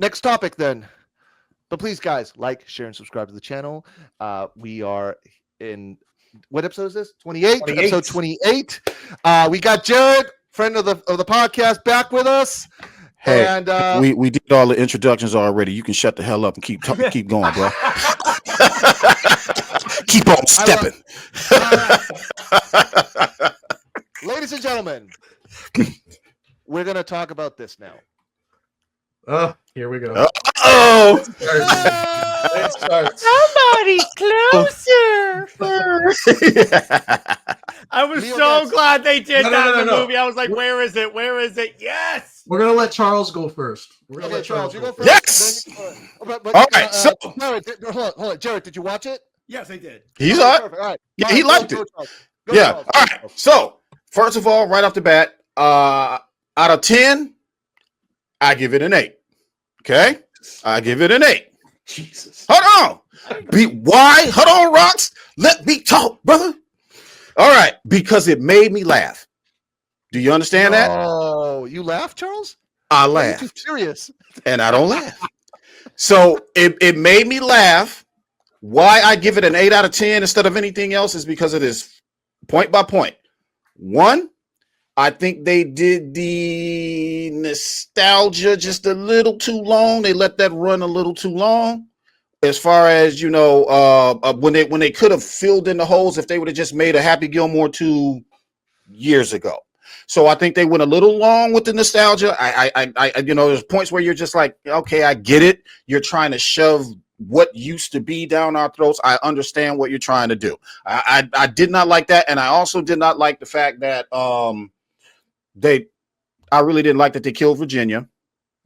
Next topic then. But please, guys, like, share, and subscribe to the channel. We are in what episode is this? 28? 28. Episode 28. We got Jared, friend of the podcast, back with us. Hey, and we did all the introductions already. You can shut the hell up and keep going, bro. Keep on stepping. Ladies and gentlemen, we're gonna talk about this now. Oh, here we go. Oh, It starts. Somebody closer. I was Leo so Ness. glad they did No, that no, in the no. movie. I was like, where is it? Where is it? Yes. We're gonna let Charles go first. We're gonna Okay, let Charles, you go first. Yes! Then All right, so- Jared, hold on. Jared, did you watch it? Yes, I did. he's Okay, all right. perfect. All right. Yeah, All he right, liked go, it. Charles. Go, Yeah. Charles. All right. So, first of all, right off the bat, out of 10, I give it an 8. Okay? I give it an 8. Jesus. Hold on. Why? Hold on, Rocks. Let me talk, brother. All right. Because it made me laugh. Do you understand that? Oh, you laugh, Charles? I You're laugh. too serious. And I don't laugh. So it made me laugh. Why I give it an 8 out of 10 instead of anything else is because it is point by point. One, I think they did the nostalgia just a little too long. They let that run a little too long. As far as when they could have filled in the holes if they would have just made a Happy Gilmore 2 years ago. So I think they went a little long with the nostalgia. I there's points where you're just like, okay, I get it. You're trying to shove what used to be down our throats. I understand what you're trying to do. I did not like that, and I also did not like the fact that I really didn't like that they killed Virginia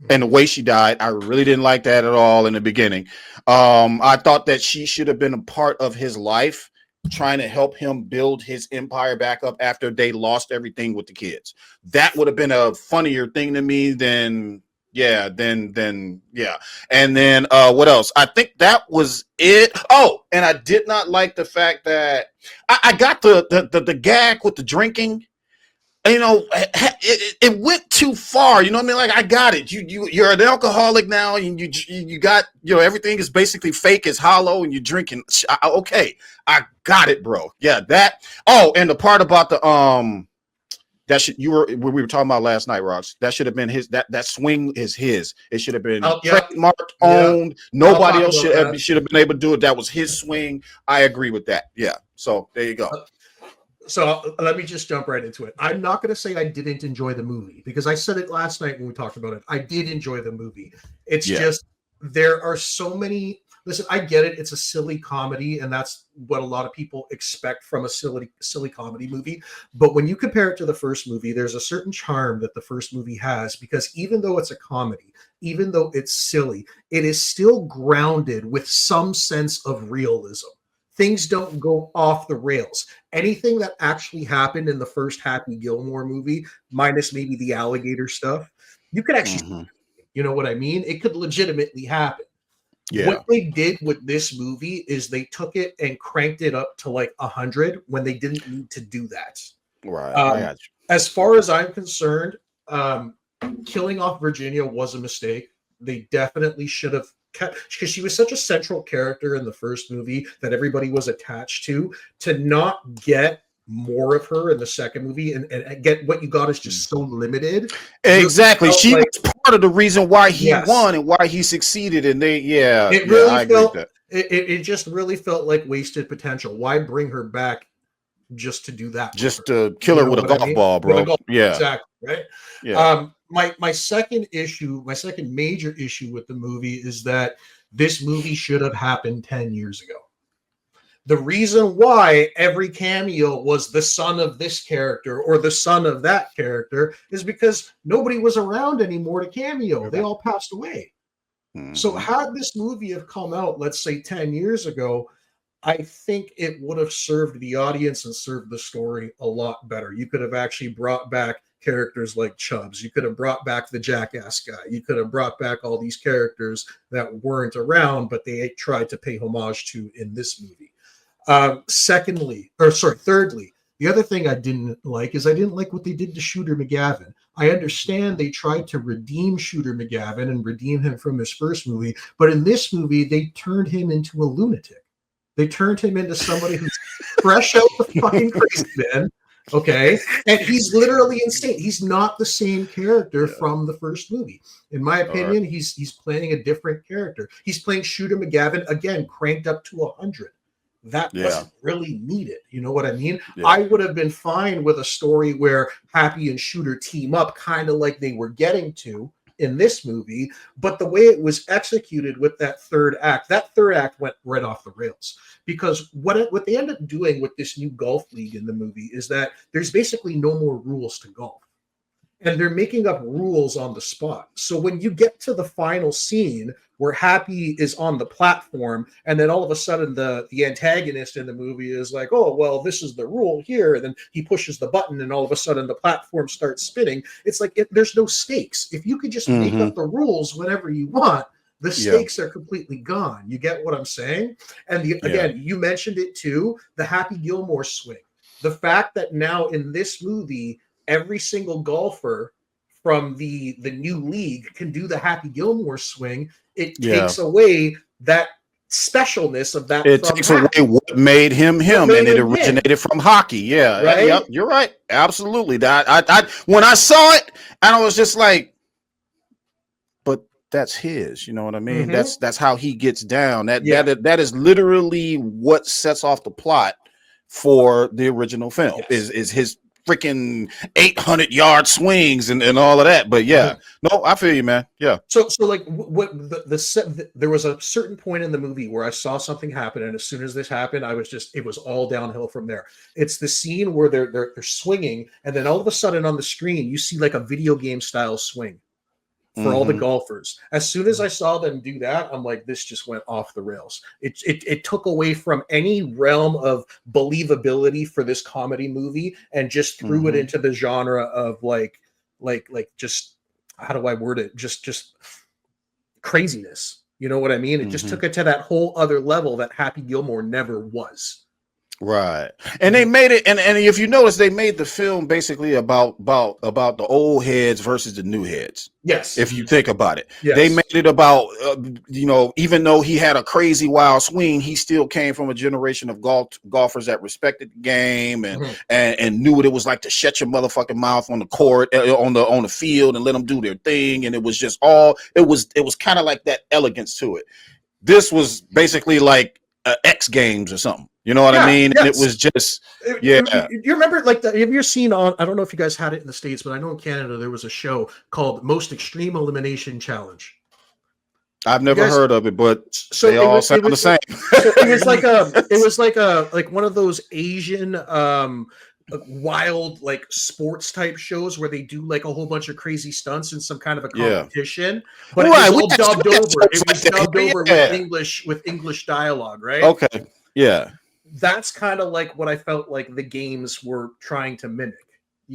and the way she died. I really didn't like that at all in the beginning. I thought that she should have been a part of his life, trying to help him build his empire back up after they lost everything with the kids. That would have been a funnier thing to me than yeah. And then what else? I think that was it. Oh, and I did not like the fact that I got the gag with the drinking. It went too far. You know what I mean? Like, I got it. You're an alcoholic now, and you got everything is basically fake, it's hollow, and you're drinking. Okay, I got it, bro. Yeah, that. Oh, and the part about the we were talking about last night, Ross. That should have been his. That swing is his. It should have been trademarked, owned. Nobody else should have been able to do it. That was his swing. I agree with that. Yeah. So there you go. So let me just jump right into it. I'm not going to say I didn't enjoy the movie because I said it last night when we talked about it. I did enjoy the movie. It's just there are so many. Listen, I get it. It's a silly comedy, and that's what a lot of people expect from a silly comedy movie. But when you compare it to the first movie, there's a certain charm that the first movie has because even though it's a comedy, even though it's silly, it is still grounded with some sense of realism. Things don't go off the rails. Anything that actually happened in the first Happy Gilmore movie, minus maybe the alligator stuff, you could actually, you know what I mean? It could legitimately happen. Yeah. What they did with this movie is they took it and cranked it up to like 100 when they didn't need to do that. Right. As far as I'm concerned, killing off Virginia was a mistake. They definitely should have, because she was such a central character in the first movie that everybody was attached to not get more of her in the second movie and get what you got is just so limited. Exactly. She was part of the reason why he won and why he succeeded. And I agree with that. It just really felt like wasted potential. Why bring her back just to do that? Just to kill her with a golf ball, bro. Yeah. Exactly. Right. Yeah. My second major issue with the movie is that this movie should have happened 10 years ago. The reason why every cameo was the son of this character or the son of that character is because nobody was around anymore to cameo. They all passed away. Mm-hmm. So had this movie have come out, let's say 10 years ago, I think it would have served the audience and served the story a lot better. You could have actually brought back characters like Chubbs. You could have brought back the jackass guy. You could have brought back all these characters that weren't around, but they tried to pay homage to in this movie. Thirdly, the other thing I didn't like is I didn't like what they did to Shooter McGavin. I understand they tried to redeem Shooter McGavin and redeem him from his first movie, but in this movie, they turned him into a lunatic. They turned him into somebody who's fresh out the fucking crazy bin. Okay. And he's literally insane. He's not the same character from the first movie. In my opinion, he's playing a different character. He's playing Shooter McGavin, again, cranked up to 100. That wasn't really needed. You know what I mean? Yeah. I would have been fine with a story where Happy and Shooter team up, kind of like they were getting to in this movie, but the way it was executed with that third act went right off the rails. Because what they end up doing with this new golf league in the movie is that there's basically no more rules to golf. And they're making up rules on the spot. So when you get to the final scene where Happy is on the platform, and then all of a sudden the antagonist in the movie is like, oh, well, this is the rule here. And then he pushes the button and all of a sudden the platform starts spinning. It's like there's no stakes. If you could just make up the rules whenever you want, the stakes are completely gone. You get what I'm saying? And again, you mentioned it too, the Happy Gilmore swing. The fact that now in this movie, every single golfer from the new league can do the Happy Gilmore swing. It takes away that specialness of that. It takes away what made him him, and it originated from hockey. Yeah, right? Yep, you're right. Absolutely. I when I saw it, and I was just like, but that's his. You know what I mean? That's how he gets down. That is literally what sets off the plot for the original film. Is his freaking 800-yard swings and all of that. But no, I feel you, man. Yeah. So like what there was a certain point in the movie where I saw something happen, and as soon as this happened, it was all downhill from there. It's the scene where they're swinging, and then all of a sudden on the screen you see like a video game style swing for all the golfers. As soon as I saw them do that, I'm like, this just went off the rails. It took away from any realm of believability for this comedy movie and just threw it into the genre of like just, how do I word it? Just craziness. You know what I mean? It just took it to that whole other level that Happy Gilmore never was. Right. And they made it, and if you notice, they made the film basically about the old heads versus the new heads. Yes. If you think about it, they made it about, even though he had a crazy wild swing, he still came from a generation of golfers that respected the game and knew what it was like to shut your motherfucking mouth on the court, on the field, and let them do their thing. And it was just it was kind of like that elegance to it. This was basically like X Games or something. You know what I mean? Yes. And it was just, You remember, like, have you ever seen on, I don't know if you guys had it in the States, but I know in Canada there was a show called Most Extreme Elimination Challenge. I've never heard of it, but they all sound the same. It was like one of those Asian wild like sports type shows where they do like a whole bunch of crazy stunts in some kind of a competition, but it was all dubbed over. It was dubbed over with English dialogue, right? Okay, yeah. That's kind of like what I felt like the games were trying to mimic,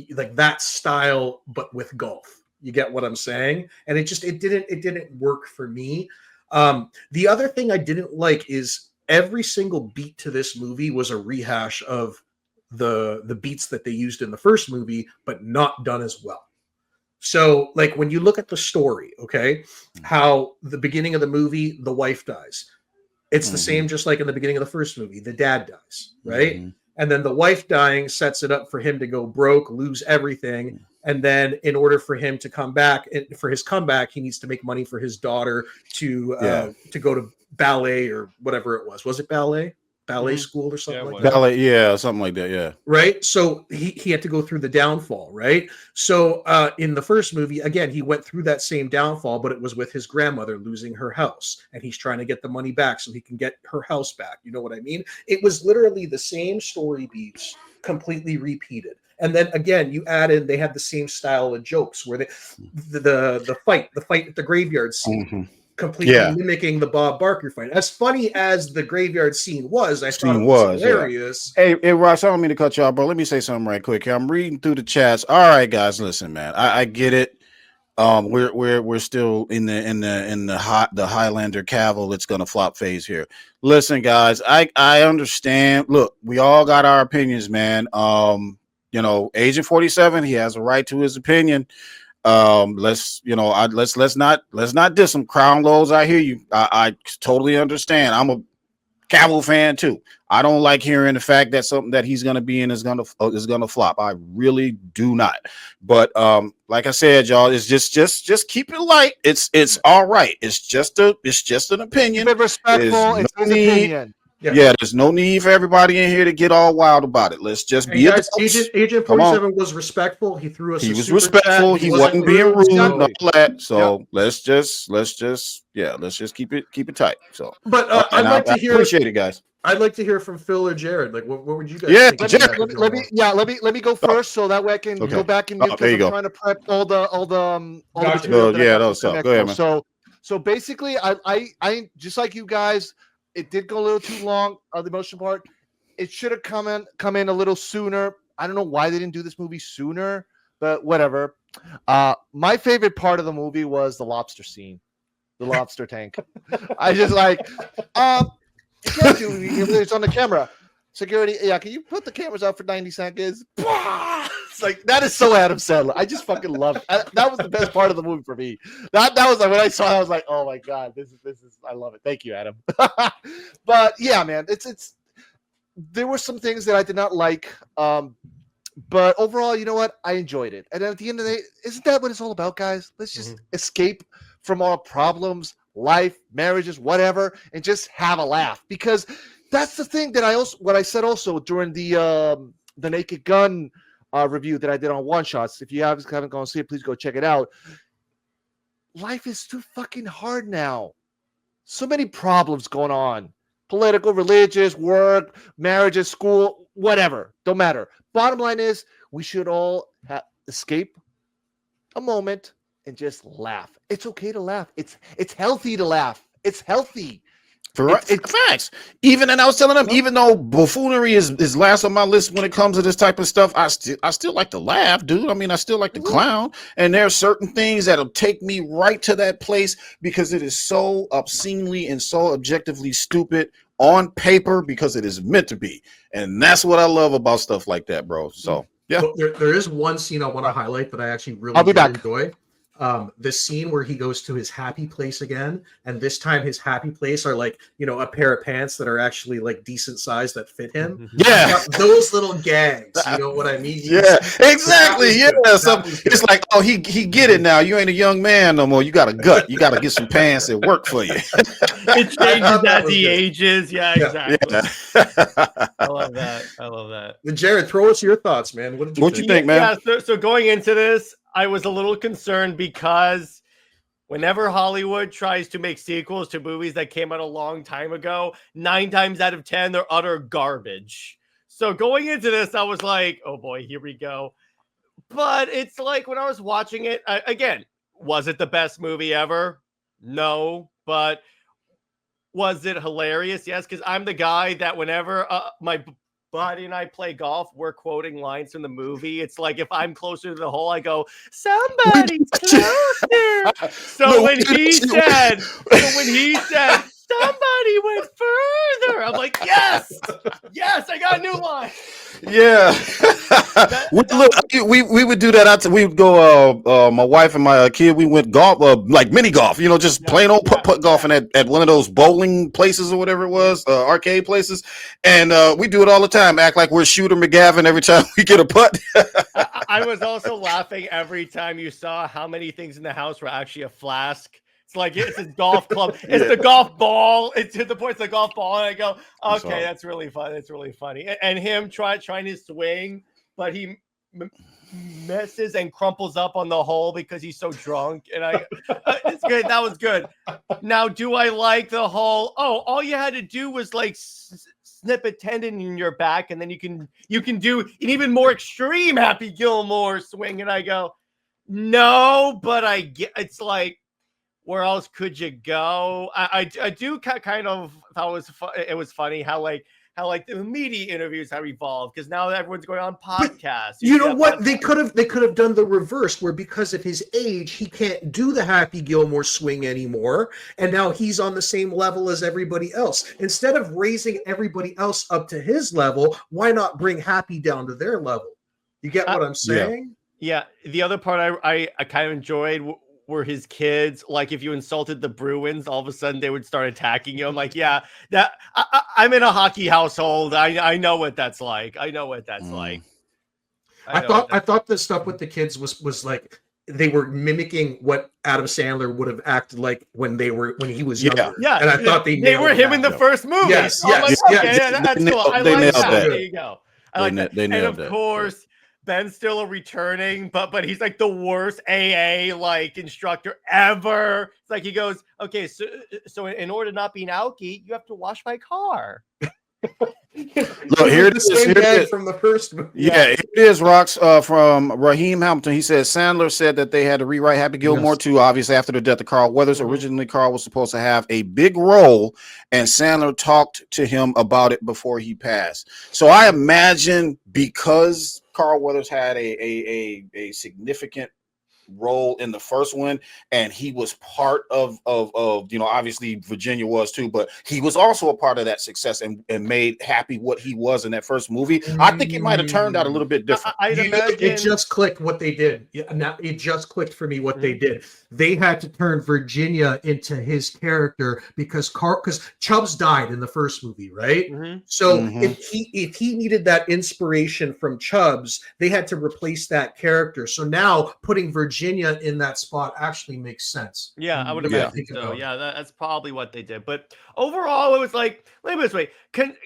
like that style, but with golf. You get what I'm saying? And it didn't work for me. The other thing I didn't like is every single beat to this movie was a rehash of the beats that they used in the first movie, but not done as well. So like when you look at the story, okay, how the beginning of the movie, the wife dies. It's the same, just like in the beginning of the first movie, the dad dies, right? And then the wife dying sets it up for him to go broke, lose everything. And then in order for him to come back, for his comeback, he needs to make money for his daughter to go to ballet or whatever it was. Was it ballet? Ballet school or something like that? Ballet, something like that, yeah. Right? So he had to go through the downfall, right? So in the first movie, again, he went through that same downfall, but it was with his grandmother losing her house. And he's trying to get the money back so he can get her house back. You know what I mean? It was literally the same story beats, completely repeated. And then again, you add in, they had the same style of jokes where the fight at the graveyard scene. Completely mimicking the Bob Barker fight. As funny as the graveyard scene was, I thought it was hilarious. Hey, Ross, I don't mean to cut you off, bro. Let me say something right quick here. I'm reading through the chats. All right, guys, listen, man. I get it. We're still in the Highlander Cavill. It's gonna flop phase here. Listen, guys, I understand. Look, we all got our opinions, man. you know, Agent 47, he has a right to his opinion. Let's not diss him. Crown Lows, I hear you. I totally understand. I'm a Cavill fan too. I don't like hearing the fact that something that he's going to be in is going to flop. I really do not. But like I said, y'all, it's just keep it light. It's all right. It's just an opinion. Keep it respectful. It's his opinion. Yeah, there's no need for everybody in here to get all wild about it. Let's just be guys, Agent 47 was respectful. He threw us. He was respectful. He wasn't being rude and all that. So let's just keep it tight. So, but I'd like to hear. Appreciate it, guys. I'd like to hear from Phil or Jared. Like, what would you guys? Yeah, think Jared. Let me go first, so that way I can go back and there you go. I'm trying to prep all the Gotcha. material that I got those from go ahead, man. So basically, I just like you guys. It did go a little too long. The emotional part, it should have come in a little sooner. I don't know why they didn't do this movie sooner, but whatever. My favorite part of the movie was the lobster scene, the lobster tank. I just like, it's on the camera. Security, can you put the cameras out for 90 seconds? It's like, that is so Adam Sandler. I just fucking love it. That was the best part of the movie for me. That was like, when I saw it, I was like, oh my God, this is I love it. Thank you, Adam. But yeah, man, it's there were some things that I did not like. But overall, you know what? I enjoyed it. And at the end of the day, isn't that what it's all about, guys? Let's just escape from our problems, life, marriages, whatever, and just have a laugh. Because that's the thing that what I said also during the Naked Gun review that I did on One Shots. If you haven't gone to see it, please go check it out. Life is too fucking hard now. So many problems going on. Political, religious, work, marriages, school, whatever. Don't matter. Bottom line is, we should all escape a moment and just laugh. It's okay to laugh. It's healthy to laugh. It's healthy. Facts. And I was telling them, even though buffoonery is last on my list when it comes to this type of stuff, I still like to laugh, dude. I mean, I still like to clown. And there are certain things that'll take me right to that place because it is so obscenely and so objectively stupid on paper because it is meant to be. And that's what I love about stuff like that, bro. So yeah. Well, there is one scene I want to highlight that I actually really enjoy. The scene where he goes to his happy place again, and this time his happy place are like, a pair of pants that are actually like decent size that fit him. Yeah, those little gags. You know what I mean? Yeah, exactly. Yeah, so it's like, oh, he get it now. You ain't a young man no more. You got a gut. You got to get some pants that work for you. It changes as he ages. Yeah, exactly. Yeah. I love that. Jared, throw us your thoughts, man. What you think, man? Yeah. So going into this, I was a little concerned because whenever Hollywood tries to make sequels to movies that came out a long time ago, 9 times out of 10, they're utter garbage. So going into this, I was like, oh boy, here we go. But it's like when I was watching it, again, was it the best movie ever? No. But was it hilarious? Yes, because I'm the guy that whenever my buddy and I play golf, we're quoting lines from the movie. It's like if I'm closer to the hole, I go, somebody's closer. So when he said, somebody went further, I'm like, yes, I got a new line. Yeah. We would do that. We would go, my wife and my kid, we went golf, like mini golf, just plain old putt golfing at one of those bowling places or whatever it was, arcade places. And we do it all the time, act like we're Shooter McGavin every time we get a putt. I was also laughing every time you saw how many things in the house were actually a flask. It's like it's a golf club. It's the golf ball. It's to the point. It's the golf ball, and I go, okay, that's really fun. That's really funny. And him trying to swing, but he messes and crumples up on the hole because he's so drunk. And it's good. That was good. Now, do I like the whole? Oh, all you had to do was like snip a tendon in your back, and then you can do an even more extreme Happy Gilmore swing. And I go, no, but I get. It's like, where else could you go? I do kind of thought it was funny how the media interviews have evolved because now everyone's going on podcasts. You know what? They could have done the reverse, where because of his age, he can't do the Happy Gilmore swing anymore, and now he's on the same level as everybody else. Instead of raising everybody else up to his level, why not bring Happy down to their level? You get what I'm saying? Yeah. The other part I kind of enjoyed were his kids. Like if you insulted the Bruins, all of a sudden they would start attacking you. I'm like, yeah, that I'm in a hockey household. I know what that's like. I know what that's like. I thought the stuff with the kids was like they were mimicking what Adam Sandler would have acted like when he was younger. Yeah, and I thought they were him in the first movie. Yes, that's cool. I like that. There you go. I like that. And of course, Ben Stiller returning, but he's like the worst AA like instructor ever. It's like he goes, okay, so in order to not be an alkie, you have to wash my car. Look, here it is. From the first movie. Yeah, it is, Rocks, from Raheem Hamilton. He says Sandler said that they had to rewrite Happy Gilmore 2, obviously, after the death of Carl Weathers. Originally, Carl was supposed to have a big role, and Sandler talked to him about it before he passed. So I imagine because Carl Weathers had a significant role in the first one, and he was part of obviously Virginia was too, but he was also a part of that success and made Happy what he was in that first movie. I think it might have turned out a little bit different. It just clicked what they did. It just clicked for me what they did. They had to turn Virginia into his character because Chubbs died in the first movie, right? So if he needed that inspiration from Chubbs, they had to replace that character. So now putting Virginia in that spot actually makes sense. Yeah, I would imagine so. Yeah, that's probably what they did. But overall, it was like, let me put it this way: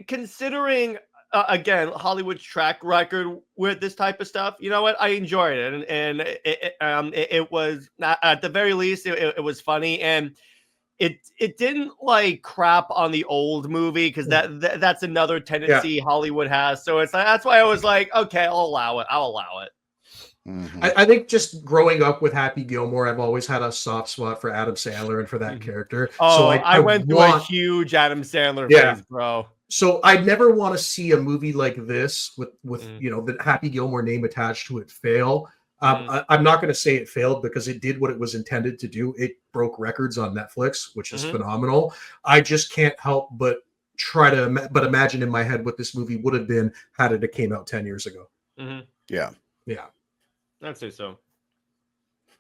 considering again Hollywood's track record with this type of stuff, you know what? I enjoyed it, and it was at the very least it was funny, and it didn't like crap on the old movie because that's another tendency Hollywood has. So it's like, that's why I was like, okay, I'll allow it. I think just growing up with Happy Gilmore, I've always had a soft spot for Adam Sandler and for that character. Oh, so I went through a huge Adam Sandler phase, bro. So I never want to see a movie like this with the Happy Gilmore name attached to it fail. I'm not going to say it failed because it did what it was intended to do. It broke records on Netflix, which is phenomenal. I just can't help but imagine in my head what this movie would have been had it came out 10 years ago. Yeah. I'd say so.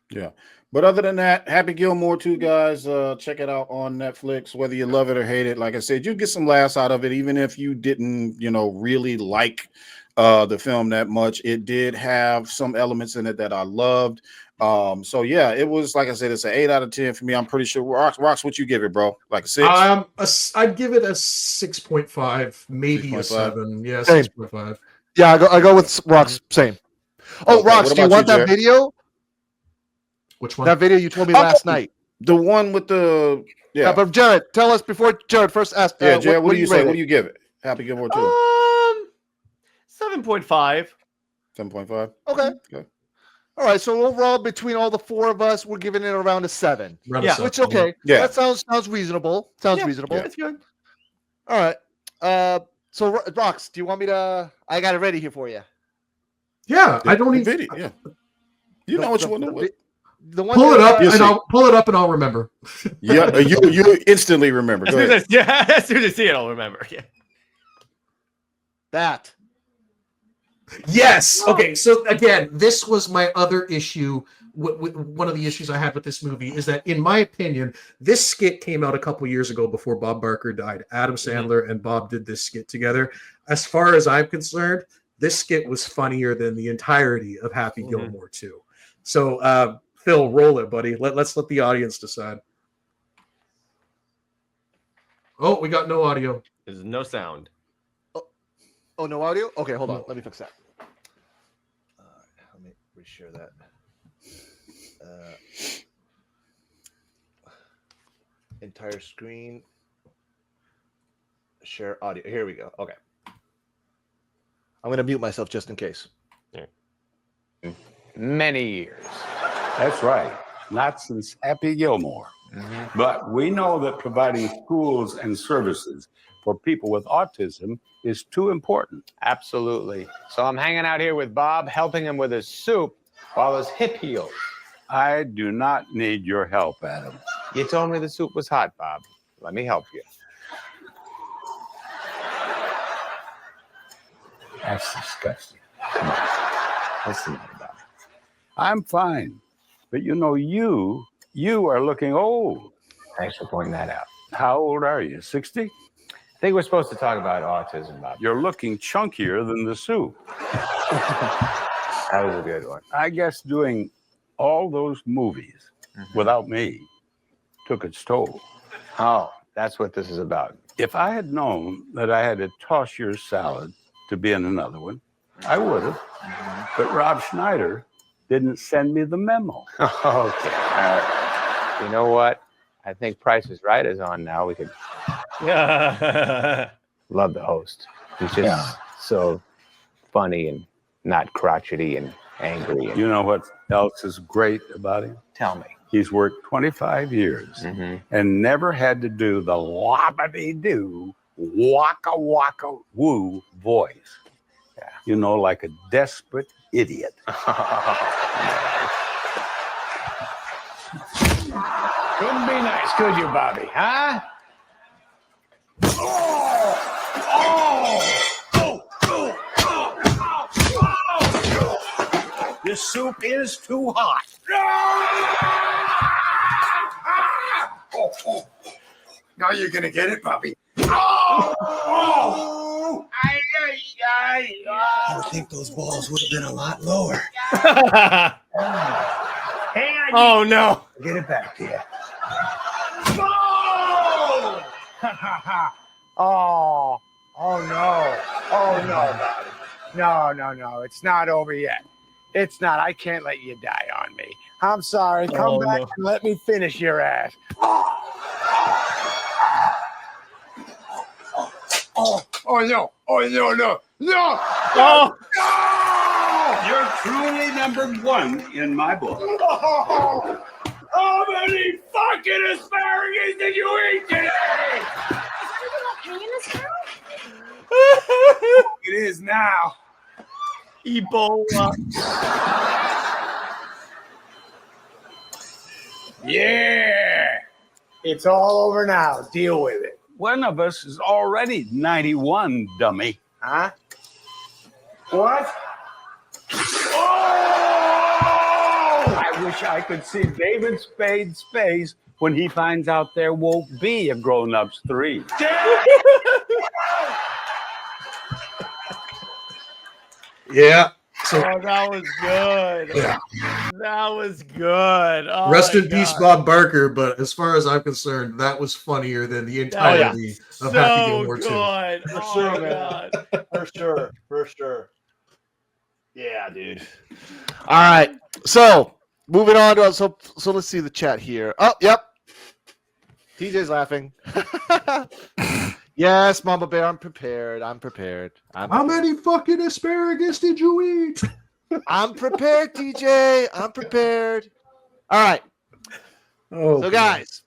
Yeah. But other than that, Happy Gilmore 2, guys, check it out on Netflix, whether you love it or hate it. Like I said, you get some laughs out of it, even if you didn't, really like the film that much. It did have some elements in it that I loved. So yeah, it was, like I said, it's an 8 out of 10 for me. I'm pretty sure. Rocks, what you give it, bro? Like a 6? I'd give it a 6.5, maybe 6.5. A 7. Yeah, 6.5. Yeah, I go with Rocks. Same. Oh, okay, Rocks, do you want that video? Which one? That video you told me last night. The one with the but Jared, tell us before Jared first asked. Jared, what do you say? What do you give it? Happy Gilmore 2. 7.5. 7.5. Okay. All right. So overall, between all the four of us, we're giving it around a 7. Which okay. Yeah. That sounds reasonable. Reasonable. That's good. All right. So Rocks, do you want me to? I got it ready here for you. Yeah, I don't even. Video, yeah. You know what you want to do. The one pull it up and I'll remember. Yeah, you instantly remember. Go ahead. As soon as I see it, I'll remember. Yeah. That. Yes. Okay. So again, this was my other issue. One of the issues I had with this movie is that, in my opinion, this skit came out a couple years ago before Bob Barker died. Adam Sandler and Bob did this skit together. As far as I'm concerned, this skit was funnier than the entirety of Happy Gilmore 2. So, Phil, roll it, buddy. Let's let the audience decide. Oh, we got no audio. There's no sound. Oh, no audio? Okay, hold on. Let me fix that. Let me reshare that. Entire screen. Share audio. Here we go. Okay. I'm going to mute myself just in case. Many years. That's right. Not since Happy Gilmore. But we know that providing schools and services for people with autism is too important. Absolutely. So I'm hanging out here with Bob, helping him with his soup while his hip heals. I do not need your help, Adam. You told me the soup was hot, Bob. Let me help you. That's disgusting. Come on. What's the matter about it? I'm fine. But you are looking old. Thanks for pointing that out. How old are you? 60? I think we're supposed to talk about autism, Bob. You're looking chunkier than the soup. That was a good one. I guess doing all those movies without me took its toll. Oh, that's what this is about. If I had known that I had to toss your salad to be in another one, I would have. But Rob Schneider didn't send me the memo. Okay. All right. You know what? I think Price is Right is on now. We could love the host. He's just so funny and not crotchety and angry. And You know what else is great about him? tell me. He's worked 25 years and never had to do the whoppity-doo, waka-waka-woo voice. Yeah. You know, like a desperate idiot. Couldn't be nice, could you, Bobby? Huh? This soup is too hot. Now you're gonna get it, Bobby. I would think those balls would have been a lot lower. Oh no. Get it back to you. Oh no. Oh no, Bobby. No. It's not over yet. It's not. I can't let you die on me. I'm sorry. Come back and let me finish your ass. Oh no. No. Oh. You're truly number one in my book. How many fucking asparagus did you eat today? It is now. Ebola. Yeah. It's all over now. Deal with it. One of us is already 91, dummy. Huh? What? Oh! I wish I could see David Spade's face when he finds out there won't be a Grown Ups 3. Yeah. So Oh, that was good. Yeah. That was good. Oh, rest my in peace, God. Bob Barker. But as far as I'm concerned, that was funnier than the entirety of Happy Gilmore 2. good. For Oh, sure, my man. God. For sure. Yeah, dude. All right. So moving on to so let's see the chat here. Oh, yep. TJ's laughing. Yes, Mama Bear, I'm prepared. How many fucking asparagus did you eat? I'm prepared, TJ. I'm prepared. All right. Oh, So, guys,